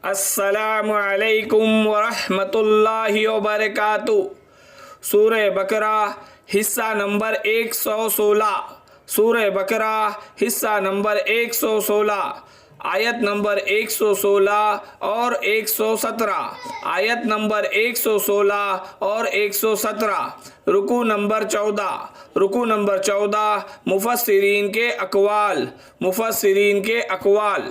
السلام علیکم ورحمۃ اللہ وبرکاتہ۔ سورہ بقرہ حصہ نمبر 116، سورہ بقرہ حصہ نمبر 116، آیت نمبر 116 اور 117، آیت نمبر 116 اور 117، رکوع نمبر 14، رکوع نمبر 14، مفسرین کے اقوال، مفسرین کے اقوال۔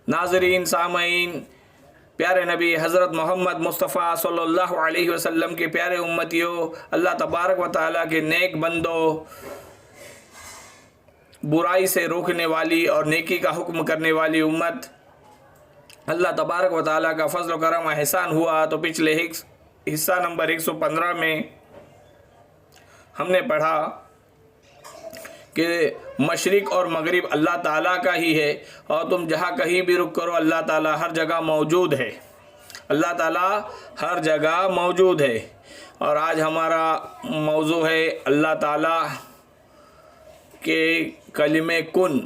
ناظرین، سامعین، پیارے نبی حضرت محمد مصطفیٰ صلی اللہ علیہ وسلم کے پیارے امتیوں، اللہ تبارک و تعالیٰ کے نیک بندوں، برائی سے روکنے والی اور نیکی کا حکم کرنے والی امت، اللہ تبارک و تعالیٰ کا فضل و کرم و احسان ہوا تو پچھلے حصہ نمبر 115 میں ہم نے پڑھا کہ مشرق اور مغرب اللہ تعالیٰ کا ہی ہے، اور تم جہاں کہیں بھی رخ کرو اللہ تعالیٰ ہر جگہ موجود ہے، اللہ تعالیٰ ہر جگہ موجود ہے۔ اور آج ہمارا موضوع ہے اللہ تعالیٰ کے کلمہ کن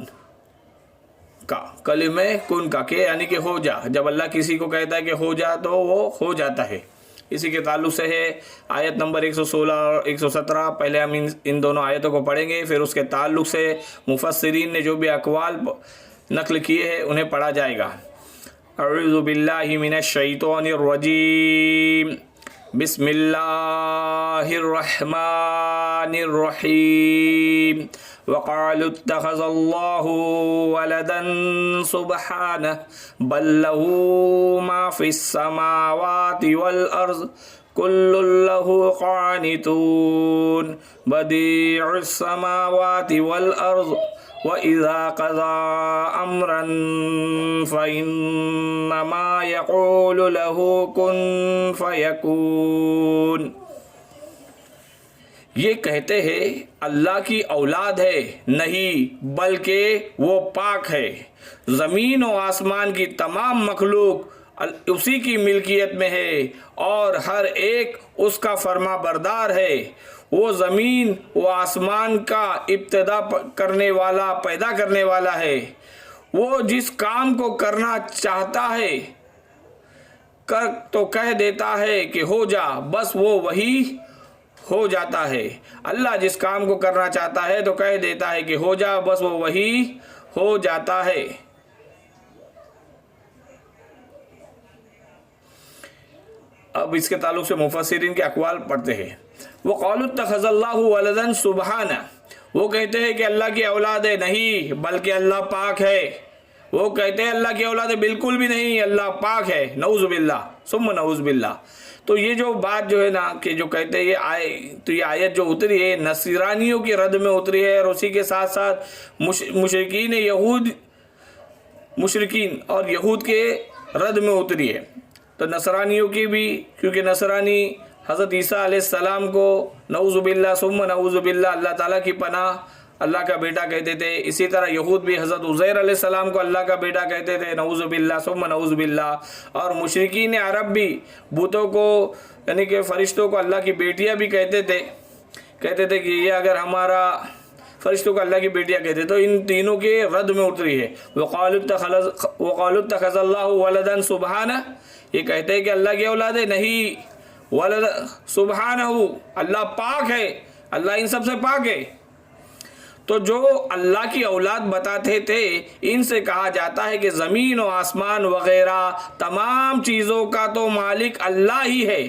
کا، کلمہ کن کا، کہ یعنی کہ ہو جا۔ جب اللہ کسی کو کہتا ہے کہ ہو جا تو وہ ہو جاتا ہے۔ اسی کے تعلق سے ہے آیت نمبر 116 اور 117۔ پہلے ہم ان دونوں آیتوں کو پڑھیں گے، پھر اس کے تعلق سے مفسرین نے جو بھی اقوال نقل کیے ہیں انہیں پڑھا جائے گا۔ اعوذ باللہ من الشیطان الرجیم، بسم اللہ الرحمن الرحیم۔ وقالوا اتخذ اللہ ولدا سبحانہ بل له ما فی السماوات والارض کل له قانتون بدیع السماوات والارض وَإِذَا قَضَى أَمْرًا فَإِنَّمَا يَقُولُ لَهُ كُن فَيَكُونُ۔ یہ کہتے ہیں اللہ کی اولاد ہے، نہیں بلکہ وہ پاک ہے۔ زمین و آسمان کی تمام مخلوق اسی کی ملکیت میں ہے اور ہر ایک اس کا فرما بردار ہے۔ وہ زمین و آسمان کا ابتدا کرنے والا، پیدا کرنے والا ہے۔ وہ جس کام کو کرنا چاہتا ہے تو کہہ دیتا ہے کہ ہو جا، بس وہ وہی ہو جاتا ہے۔ اللہ جس کام کو کرنا چاہتا ہے تو کہہ دیتا ہے کہ ہو جا، بس وہ وہی ہو جاتا ہے۔ اب اس کے تعلق سے مفسرین کے اقوال پڑھتے ہیں۔ وَقَالُوا اتَّخَذَ اللَّهُ وَلَدًا سُبْحَانَهُ، وہ کہتے ہیں کہ اللہ کی اولاد ہے، نہیں بلکہ اللہ پاک ہے۔ وہ کہتے ہیں اللہ کی اولاد ہے، بالکل بھی نہیں، اللہ پاک ہے، نعوذ باللہ ثم نعوذ باللہ۔ تو یہ جو بات جو ہے نا کہ جو کہتے ہیں یہ آیت جو اتری ہے نصرانیوں کی رد میں اتری ہے، اور اسی کے ساتھ ساتھ مشرکین اور یہود کے رد میں اتری ہے۔ تو نصرانیوں کی بھی، کیونکہ نصرانی حضرت عیسیٰ علیہ السلام کو نعوذ باللہ ثم نعوذ باللہ اللہ تعالیٰ کی پناہ اللہ کا بیٹا کہتے تھے۔ اسی طرح یہود بھی حضرت عزیر علیہ السلام کو اللہ کا بیٹا کہتے تھے، نعوذ باللہ ثم نعوذ باللہ۔ اور مشرکین عرب بھی بتوں کو یعنی کہ فرشتوں کو اللہ کی بیٹیاں بھی کہتے تھے کہ یہ اگر ہمارا فرشتوں کو اللہ کی بیٹیاں کہتے، تو ان تینوں کے رد میں اتری ہے۔ وَقَالُوا اتَّخَذَ اللَّهُ وَلَدًا سُبْحَانَهُ، یہ کہتے ہیں کہ اللہ کی اولاد ہے، نہیں ولد سبحانہ، اللہ پاک ہے، اللہ ان سب سے پاک ہے۔ تو جو اللہ کی اولاد بتاتے تھے ان سے کہا جاتا ہے کہ زمین و آسمان وغیرہ تمام چیزوں کا تو مالک اللہ ہی ہے،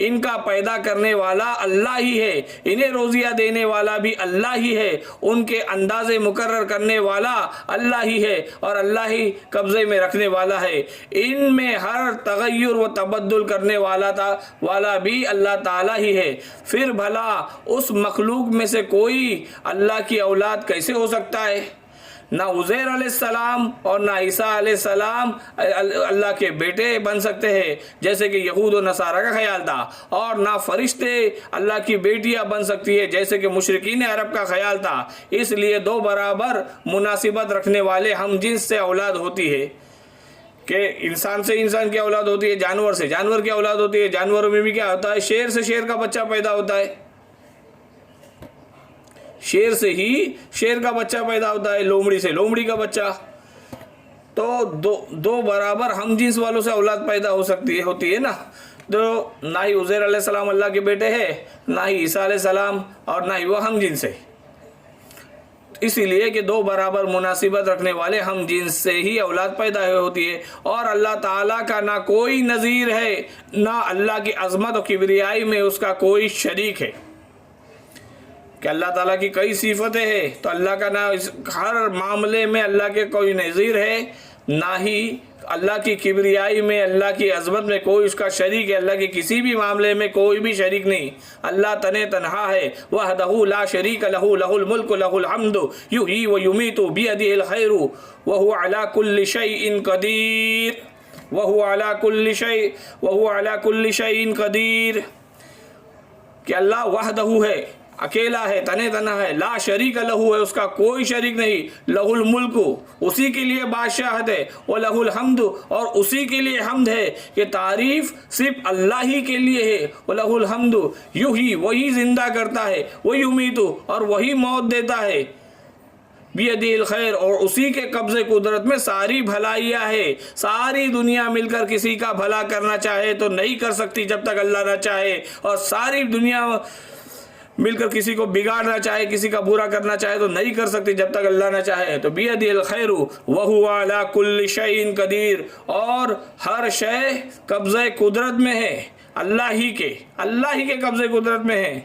ان کا پیدا کرنے والا اللہ ہی ہے، انہیں روزیاں دینے والا بھی اللہ ہی ہے، ان کے انداز مقرر کرنے والا اللہ ہی ہے، اور اللہ ہی قبضے میں رکھنے والا ہے۔ ان میں ہر تغیر و تبدل کرنے والا بھی اللہ تعالیٰ ہی ہے۔ پھر بھلا اس مخلوق میں سے کوئی اللہ کی اولاد کیسے ہو سکتا ہے؟ نہ عزیر علیہ السلام اور نہ عیسیٰ علیہ السلام اللہ کے بیٹے بن سکتے ہیں جیسے کہ یہود و نصارہ کا خیال تھا، اور نہ فرشتے اللہ کی بیٹیاں بن سکتی ہے جیسے کہ مشرکین عرب کا خیال تھا۔ اس لیے دو برابر مناسبت رکھنے والے ہم جنس سے اولاد ہوتی ہے، کہ انسان سے انسان کی اولاد ہوتی ہے، جانور سے جانور کی اولاد ہوتی ہے۔ جانوروں میں بھی کیا ہوتا ہے؟ شیر سے شیر کا بچہ پیدا ہوتا ہے، شیر سے ہی شیر کا بچہ پیدا ہوتا ہے، لومڑی سے لومڑی کا بچہ. تو دو برابر ہم جنس والوں سے اولاد پیدا ہوتی ہے نا. تو نہ ہی عزیر علیہ السلام اللہ کے بیٹے ہیں، نہ ہی عیسیٰ علیہ السلام، اور نہ ہی وہ ہم جنس ہے. اسی لیے کہ دو برابر مناسبت رکھنے والے ہم جنس سے ہی اولاد پیدا ہوتی ہے. اور اللہ تعالیٰ کا نہ کوئی نظیر ہے، نہ اللہ کی عظمت و کبریائی میں اس کا کوئی شریک ہے. کہ اللہ تعالیٰ کی کئی صفتیں ہیں، تو اللہ کا نہ ہر معاملے میں اللہ کے کوئی نظیر ہے، نہ ہی اللہ کی کبریائی میں، اللہ کی عظمت میں کوئی اس کا شریک ہے. اللہ کے کسی بھی معاملے میں کوئی بھی شریک نہیں. اللہ تنہا ہے، وحدہ لا شریک لہ، لہ الملک لہ الحمد یحیی و یمیت بیدہ الخیر وہو علی کل شیء قدیر، وہو علی کل شیء قدیر. کہ اللہ وحدہ ہے، اکیلا ہے، تنہا ہے، لا شریک لہ ہے، اس کا کوئی شریک نہیں، لہ الملک، اسی کے لیے بادشاہت ہے، وَلہ الحمد، اور اسی کے لیے حمد ہے، کہ تعریف صرف اللہ ہی کے لیے ہے. وَلہ الحمد، یحیی، وہی زندہ کرتا ہے، وَیُمیٖتُ، اور وہی موت دیتا ہے، بیدہ الخیر، اور اسی کے قبضے قدرت میں ساری بھلائیاں ہے. ساری دنیا مل کر کسی کا بھلا کرنا چاہے تو نہیں کر سکتی جب تک اللہ نہ چاہے، اور ساری دنیا مل کر کسی کو بگاڑنا چاہے، کسی کا برا کرنا چاہے تو نہیں کر سکتی جب تک اللہ نہ چاہے. تو بیدہ الخیر وہو علی کل شیء قدیر، اور ہر شے قبضہ قدرت میں ہے، اللہ ہی کے قبضہ قدرت میں ہے.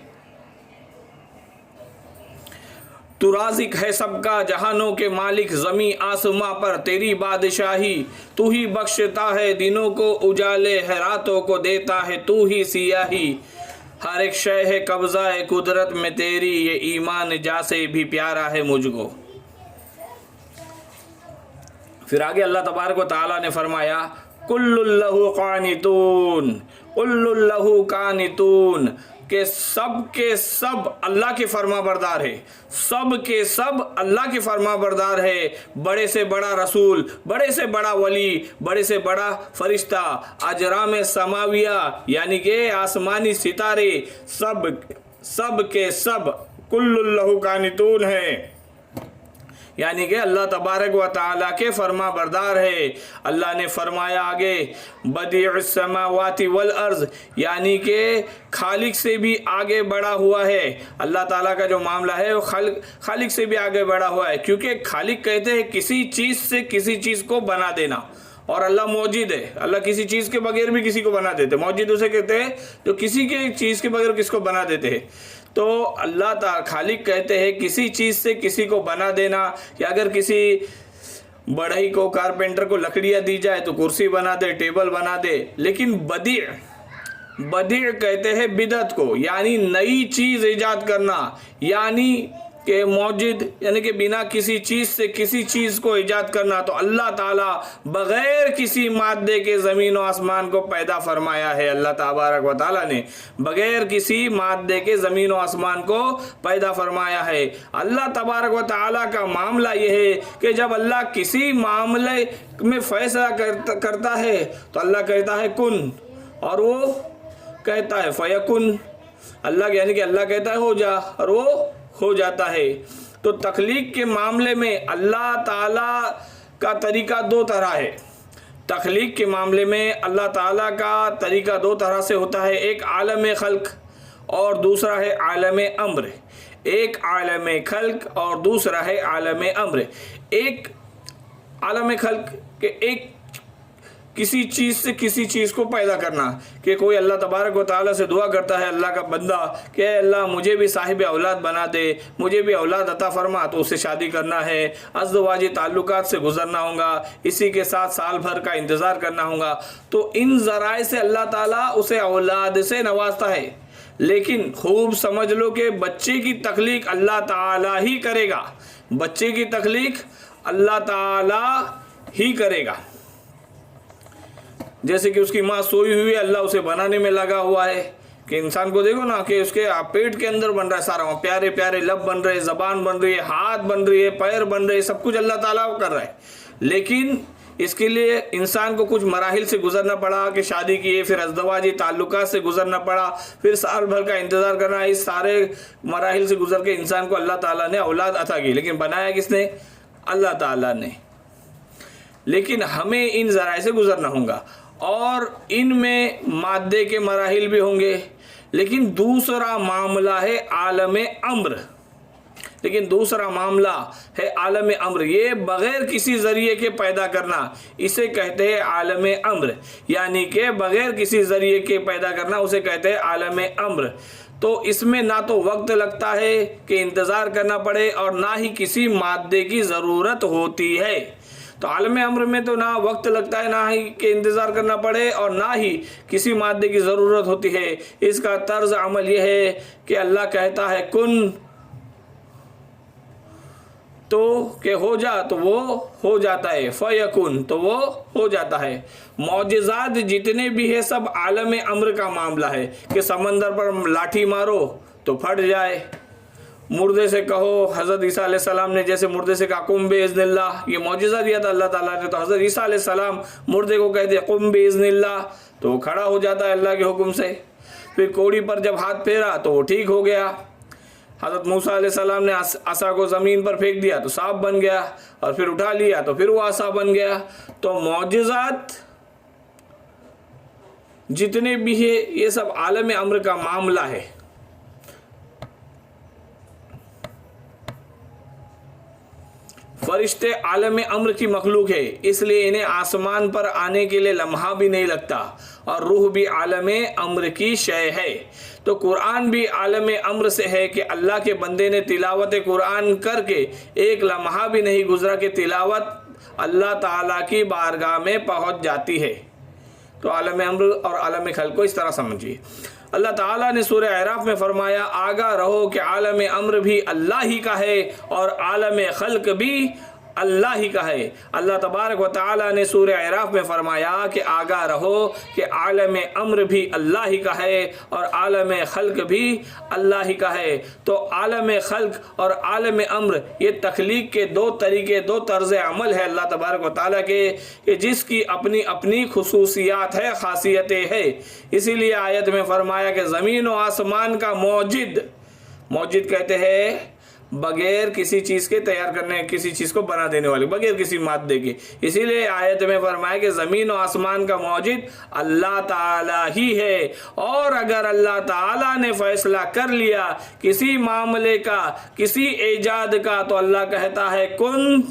تو رازق ہے سب کا، جہانوں کے مالک، زمین آسماں پر تیری بادشاہی. تو ہی بخشتا ہے دنوں کو اجالے، ہے راتوں کو دیتا ہے تو ہی سیاہی. ہر ایک شے ہے قبضہ قدرت میں تیری، یہ ایمان جا سے بھی پیارا ہے مجھ کو. پھر آگے اللہ تبارک و تعالیٰ نے فرمایا کل لہ قانتون، کل لہ قانتون، کہ سب کے سب اللہ کے فرما بردار ہے، سب کے سب اللہ کے فرما بردار ہے. بڑے سے بڑا رسول، بڑے سے بڑا ولی، بڑے سے بڑا فرشتہ، اجرام سماویہ یعنی کہ آسمانی ستارے، سب کے سب کل لہ قانتون ہے، یعنی کہ اللہ تبارک و تعالیٰ کے فرما بردار ہے. اللہ نے فرمایا آگے بدیع السماوات والارض، یعنی کہ خالق سے بھی آگے بڑھا ہوا ہے. اللہ تعالیٰ کا جو معاملہ ہے وہ خالق سے بھی آگے بڑھا ہوا ہے، کیونکہ خالق کہتے ہیں کسی چیز سے کسی چیز کو بنا دینا، اور اللہ موجود ہے. اللہ کسی چیز کے بغیر بھی کسی کو بنا دیتے. موجود اسے کہتے ہیں جو کسی کے چیز کے بغیر کس کو بنا دیتے ہیں. تو اللہ تعالیٰ خالق کہتے ہیں کسی چیز سے کسی کو بنا دینا، یا اگر کسی بڑھئی کو، کارپینٹر کو لکڑیاں دی جائے تو کرسی بنا دے، ٹیبل بنا دے. لیکن بدیع کہتے ہیں بدعت کو، یعنی نئی چیز ایجاد کرنا، یعنی کہ موجود یعنی کہ بنا کسی چیز سے کسی چیز کو ایجاد کرنا. تو اللہ تعالیٰ بغیر کسی مادے کے زمین و آسمان کو پیدا فرمایا ہے. اللہ تبارک و تعالیٰ نے بغیر کسی مادے کے زمین و آسمان کو پیدا فرمایا ہے. اللہ تبارک و تعالیٰ کا معاملہ یہ ہے کہ جب اللہ کسی معاملے میں فیصلہ کرتا ہے تو اللہ کہتا ہے کن، اور وہ کہتا ہے فیکن. اللہ یعنی کہ اللہ کہتا ہے ہو جا، اور وہ ہو جاتا ہے. تو تخلیق کے معاملے میں اللہ تعالیٰ کا طریقہ دو طرح ہے. تخلیق کے معاملے میں اللہ تعالیٰ کا طریقہ دو طرح سے ہوتا ہے. ایک عالم خلق اور دوسرا ہے عالم امر. ایک عالم خلق اور دوسرا ہے عالم امر. ایک عالم خلق کہ ایک کسی چیز سے کسی چیز کو پیدا کرنا، کہ کوئی اللہ تبارک و تعالیٰ سے دعا کرتا ہے اللہ کا بندہ کہ اے اللہ مجھے بھی صاحب اولاد بنا دے، مجھے بھی اولاد عطا فرما. تو اس سے شادی کرنا ہے، ازدواجی تعلقات سے گزرنا ہوگا، اسی کے ساتھ سال بھر کا انتظار کرنا ہوگا. تو ان ذرائع سے اللہ تعالیٰ اسے اولاد سے نوازتا ہے. لیکن خوب سمجھ لو کہ بچے کی تخلیق اللہ تعالیٰ ہی کرے گا. بچے کی تخلیق اللہ تعالیٰ ہی کرے گا. جیسے کہ اس کی ماں سوئی ہوئی ہے، اللہ اسے بنانے میں لگا ہوا ہے. کہ انسان کو دیکھو نا کہ اس کے پیٹ کے اندر بن رہا ہے سارا، پیارے پیارے لب بن رہے، زبان بن رہی ہے، ہاتھ بن رہی ہے، پیر بن رہے، سب کچھ اللہ تعالیٰ کر رہا ہے. لیکن اس کے لیے انسان کو کچھ مراحل سے گزرنا پڑا کہ شادی کیے، پھر ازدواجی تعلقات سے گزرنا پڑا، پھر سال بھر کا انتظار کرنا، اس سارے مراحل سے گزر کے انسان کو اللہ تعالیٰ نے اولاد عطا کی، لیکن بنایا کس نے؟ اللہ تعالیٰ نے۔ لیکن ہمیں ان ذرائع سے گزرنا ہوگا، اور ان میں مادے کے مراحل بھی ہوں گے، لیکن دوسرا معاملہ ہے عالم امر۔ دوسرا معاملہ ہے عالم امر، یہ بغیر کسی ذریعے کے پیدا کرنا، اسے کہتے ہیں عالم امر، یعنی کہ بغیر کسی ذریعے کے پیدا کرنا اسے کہتے ہیں عالم امر۔ تو اس میں نہ تو وقت لگتا ہے کہ انتظار کرنا پڑے، اور نہ ہی کسی مادے کی ضرورت ہوتی ہے۔ تو عالم امر میں تو نہ وقت لگتا ہے، نہ ہی کہ انتظار کرنا پڑے، اور نہ ہی کسی مادے کی ضرورت ہوتی ہے۔ اس کا طرز عمل یہ ہے کہ اللہ کہتا ہے کن تو کہ ہو جا، تو وہ ہو جاتا ہے، فیکن تو وہ ہو جاتا ہے۔ معجزات جتنے بھی ہے سب عالم امر کا معاملہ ہے، کہ سمندر پر لاٹھی مارو تو پھٹ جائے، مردے سے کہو، حضرت عیسیٰ علیہ السلام نے جیسے مردے سے کہا قم باذن اللہ، یہ معجزہ دیا تھا اللہ تعالیٰ نے، تو حضرت عیسیٰ علیہ السلام مردے کو کہتے قم باذن اللہ، تو وہ کھڑا ہو جاتا ہے اللہ کے حکم سے۔ پھر کوڑی پر جب ہاتھ پھیرا تو وہ ٹھیک ہو گیا۔ حضرت موسیٰ علیہ السلام نے عصا کو زمین پر پھینک دیا تو سانپ بن گیا، اور پھر اٹھا لیا تو پھر وہ عصا بن گیا۔ تو معجزات جتنے بھی ہے یہ سب عالم امر کا معاملہ ہے۔ فرشتے عالم امر کی مخلوق ہے، اس لیے انہیں آسمان پر آنے کے لیے لمحہ بھی نہیں لگتا، اور روح بھی عالم امر کی شے ہے۔ تو قرآن بھی عالم امر سے ہے کہ اللہ کے بندے نے تلاوت قرآن کر کے ایک لمحہ بھی نہیں گزرا کہ تلاوت اللہ تعالیٰ کی بارگاہ میں پہنچ جاتی ہے۔ تو عالم امر اور عالم خلق کو اس طرح سمجھیے۔ اللہ تعالیٰ نے سورہ اعراف میں فرمایا آگاہ رہو کہ عالم امر بھی اللہ ہی کا ہے، اور عالم خلق بھی اللہ ہی کا ہے۔ اللہ تبارک و تعالیٰ نے سورہ اعراف میں فرمایا کہ آگاہ رہو کہ عالم امر بھی اللہ ہی کا ہے، اور عالم خلق بھی اللہ ہی کا ہے۔ تو عالم خلق اور عالم امر یہ تخلیق کے دو طریقے، دو طرز عمل ہے اللہ تبارک و تعالیٰ کے، کہ جس کی اپنی اپنی خصوصیات ہے، خاصیتیں ہے۔ اسی لیے آیت میں فرمایا کہ زمین و آسمان کا موجد کہتے ہیں بغیر کسی چیز کے تیار کرنے، کسی چیز کو بنا دینے والے، بغیر کسی مادے کے۔ اسی لیے آیت میں فرمایا کہ زمین و آسمان کا موجد اللہ تعالیٰ ہی ہے، اور اگر اللہ تعالیٰ نے فیصلہ کر لیا کسی معاملے کا، کسی ایجاد کا، تو اللہ کہتا ہے کن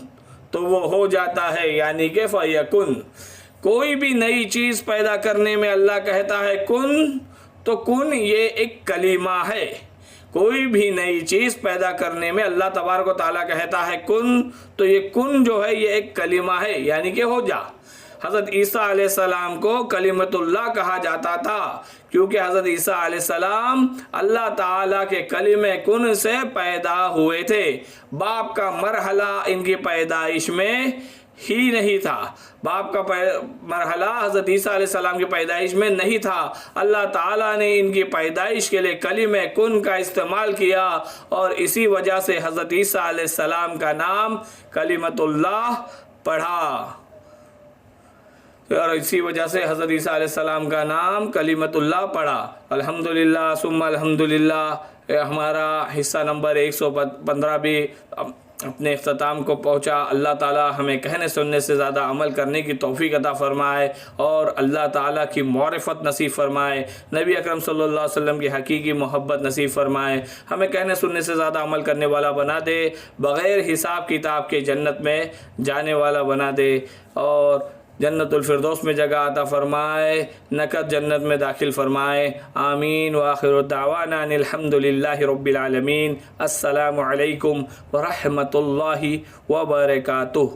تو وہ ہو جاتا ہے، یعنی کہ فیکن۔ کوئی بھی نئی چیز پیدا کرنے میں اللہ کہتا ہے کن، تو کن یہ ایک کلمہ ہے۔ کوئی بھی نئی چیز پیدا کرنے میں اللہ تبارک و تعالیٰ کہتا ہے کن، تو یہ کن جو ہے یہ ایک کلمہ ہے، یعنی کہ ہو جا۔ حضرت عیسیٰ علیہ السلام کو کلمۃ اللہ کہا جاتا تھا، کیونکہ حضرت عیسیٰ علیہ السلام اللہ تعالیٰ کے کلمہ کن سے پیدا ہوئے تھے۔ باپ کا مرحلہ ان کی پیدائش میں ہی نہیں تھا، باپ کا مرحلہ حضرت عیسیٰ علیہ السلام کی پیدائش میں نہیں تھا۔ اللہ تعالیٰ نے ان کی پیدائش کے لیے کلمہ کن کا استعمال کیا، اور اسی وجہ سے حضرت عیسیٰ علیہ السلام کا نام کلمۃ اللہ پڑھا، اور اسی وجہ سے حضرت عیسیٰ علیہ السلام کا نام کلمۃ اللہ پڑھا۔ الحمدللہ ثم الحمدللہ۔ ہمارا حصہ نمبر 115 بھی اپنے اختتام کو پہنچا۔ اللہ تعالیٰ ہمیں کہنے سننے سے زیادہ عمل کرنے کی توفیق عطا فرمائے، اور اللہ تعالیٰ کی معرفت نصیب فرمائے، نبی اکرم صلی اللہ علیہ وسلم کی حقیقی محبت نصیب فرمائے، ہمیں کہنے سننے سے زیادہ عمل کرنے والا بنا دے، بغیر حساب کتاب کے جنت میں جانے والا بنا دے، اور جنت الفردوس میں جگہ عطا فرمائے، نقد جنت میں داخل فرمائے۔ آمین۔ وآخر دعوانا ان الحمد للہ رب العالمین۔ السلام علیکم ورحمۃ اللہ وبرکاتہ۔